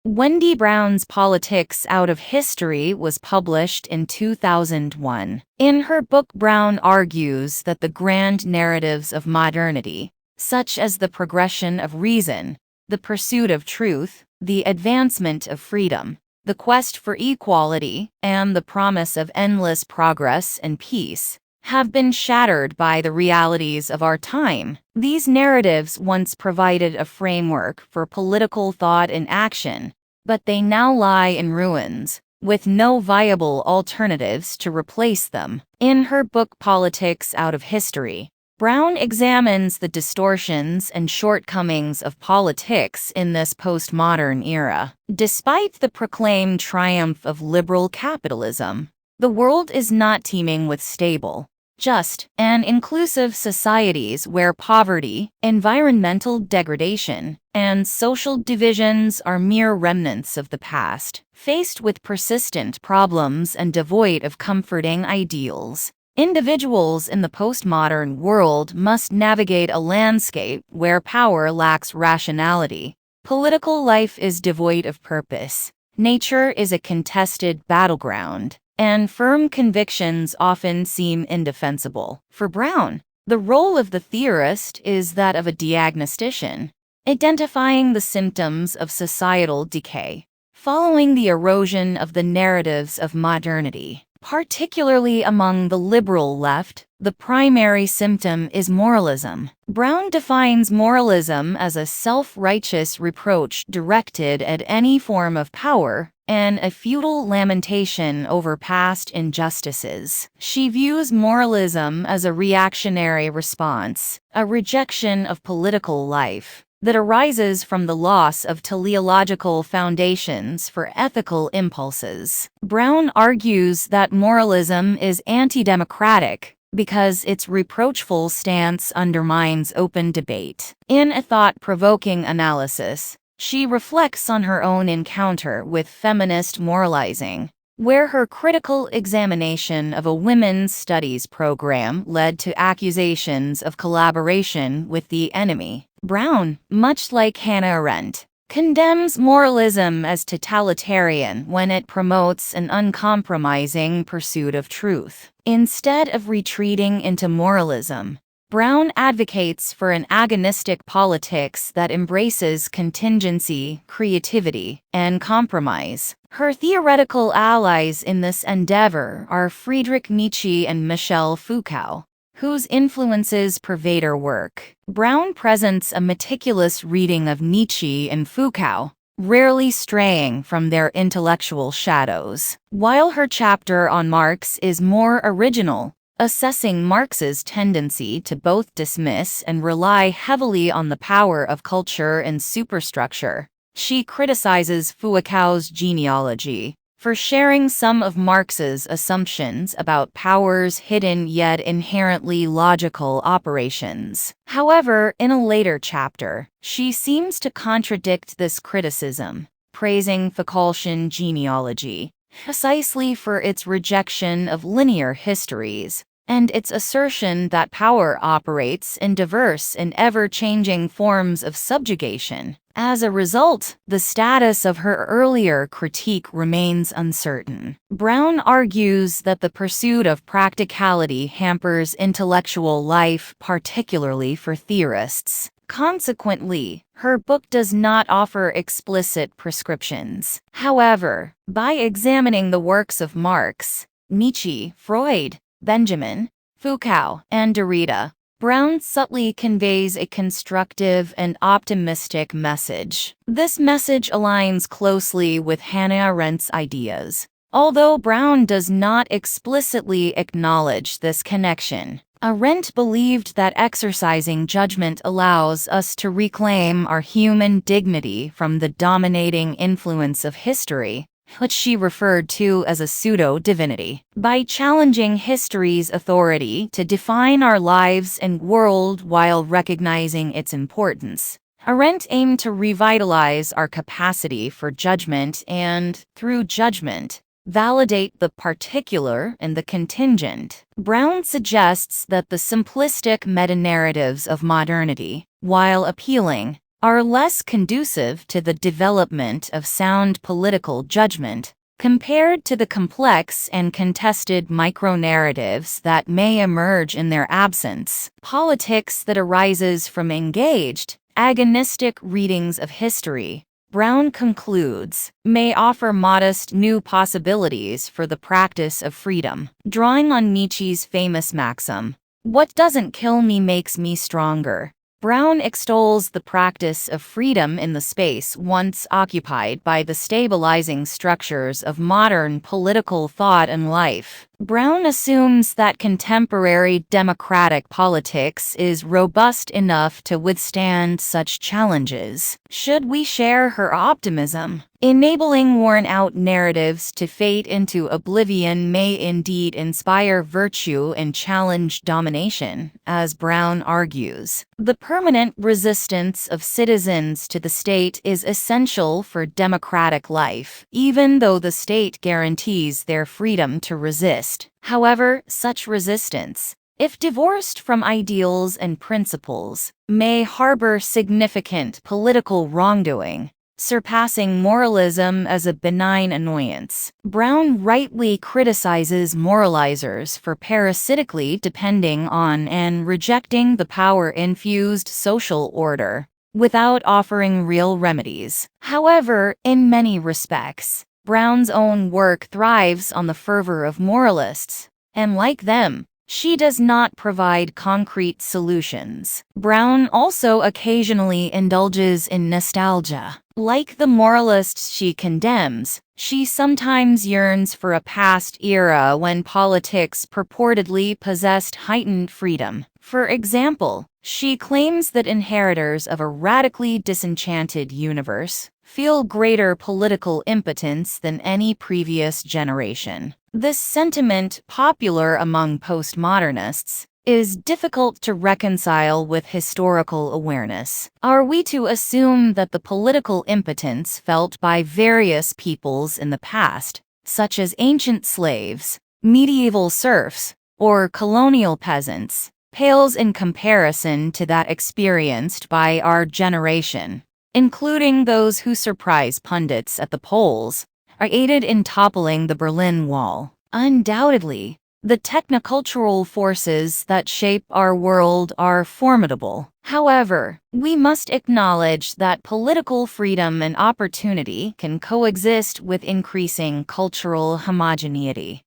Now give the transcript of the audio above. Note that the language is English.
Wendy Brown's Politics Out of History was published in 2001. In her book, Brown argues that the grand narratives of modernity, such as the progression of reason, the pursuit of truth, the advancement of freedom, the quest for equality, and the promise of endless progress and peace, have been shattered by the realities of our time. These narratives once provided a framework for political thought and action, but they now lie in ruins, with no viable alternatives to replace them. In her book Politics Out of History, Brown examines the distortions and shortcomings of politics in this postmodern era. Despite the proclaimed triumph of liberal capitalism, the world is not teeming with stable, just, and inclusive societies where poverty, environmental degradation, and social divisions are mere remnants of the past. Faced with persistent problems and devoid of comforting ideals, individuals in the postmodern world must navigate a landscape where power lacks rationality, political life is devoid of purpose, nature is a contested battleground, and firm convictions often seem indefensible. For Brown, the role of the theorist is that of a diagnostician, identifying the symptoms of societal decay, following the erosion of the narratives of modernity. Particularly among the liberal left, the primary symptom is moralism. Brown defines moralism as a self-righteous reproach directed at any form of power and a futile lamentation over past injustices. She views moralism as a reactionary response, a rejection of political life that arises from the loss of teleological foundations for ethical impulses. Brown argues that moralism is anti-democratic because its reproachful stance undermines open debate. In a thought-provoking analysis, she reflects on her own encounter with feminist moralizing, where her critical examination of a women's studies program led to accusations of collaboration with the enemy. Brown, much like Hannah Arendt, condemns moralism as totalitarian when it promotes an uncompromising pursuit of truth. Instead of retreating into moralism, Brown advocates for an agonistic politics that embraces contingency, creativity, and compromise. Her theoretical allies in this endeavor are Friedrich Nietzsche and Michel Foucault, whose influences pervade her work. Brown presents a meticulous reading of Nietzsche and Foucault, rarely straying from their intellectual shadows. While her chapter on Marx is more original, assessing Marx's tendency to both dismiss and rely heavily on the power of culture and superstructure, she criticizes Foucault's genealogy for sharing some of Marx's assumptions about power's hidden yet inherently logical operations. However, in a later chapter, she seems to contradict this criticism, praising Foucaultian genealogy precisely for its rejection of linear histories and its assertion that power operates in diverse and ever-changing forms of subjugation. As a result, the status of her earlier critique remains uncertain. Brown argues that the pursuit of practicality hampers intellectual life, particularly for theorists. Consequently, her book does not offer explicit prescriptions. However, by examining the works of Marx, Nietzsche, Freud, Benjamin, Foucault, and Derrida, Brown subtly conveys a constructive and optimistic message. This message aligns closely with Hannah Arendt's ideas, although Brown does not explicitly acknowledge this connection. Arendt believed that exercising judgment allows us to reclaim our human dignity from the dominating influence of history, which she referred to as a pseudo-divinity. By challenging history's authority to define our lives and world while recognizing its importance, Arendt aimed to revitalize our capacity for judgment and, through judgment, validate the particular and the contingent. Brown suggests that the simplistic meta-narratives of modernity, while appealing, are less conducive to the development of sound political judgment, compared to the complex and contested micro-narratives that may emerge in their absence. Politics that arises from engaged, agonistic readings of history, Brown concludes, may offer modest new possibilities for the practice of freedom, drawing on Nietzsche's famous maxim, "What doesn't kill me makes me stronger." Brown extols the practice of freedom in the space once occupied by the stabilizing structures of modern political thought and life. Brown assumes that contemporary democratic politics is robust enough to withstand such challenges. Should we share her optimism? Enabling worn-out narratives to fade into oblivion may indeed inspire virtue and challenge domination, as Brown argues. The permanent resistance of citizens to the state is essential for democratic life, even though the state guarantees their freedom to resist. However, such resistance, if divorced from ideals and principles, may harbor significant political wrongdoing, surpassing moralism as a benign annoyance. Brown rightly criticizes moralizers for parasitically depending on and rejecting the power-infused social order, without offering real remedies. However, in many respects, Brown's own work thrives on the fervor of moralists, and like them, she does not provide concrete solutions. Brown also occasionally indulges in nostalgia. Like the moralists she condemns, she sometimes yearns for a past era when politics purportedly possessed heightened freedom. For example, she claims that inheritors of a radically disenchanted universe feel greater political impotence than any previous generation. This sentiment, popular among postmodernists, is difficult to reconcile with historical awareness. Are we to assume that the political impotence felt by various peoples in the past, such as ancient slaves, medieval serfs, or colonial peasants, pales in comparison to that experienced by our generation, including those who surprise pundits at the polls, or aided in toppling the Berlin Wall? Undoubtedly, the technocultural forces that shape our world are formidable. However, we must acknowledge that political freedom and opportunity can coexist with increasing cultural homogeneity.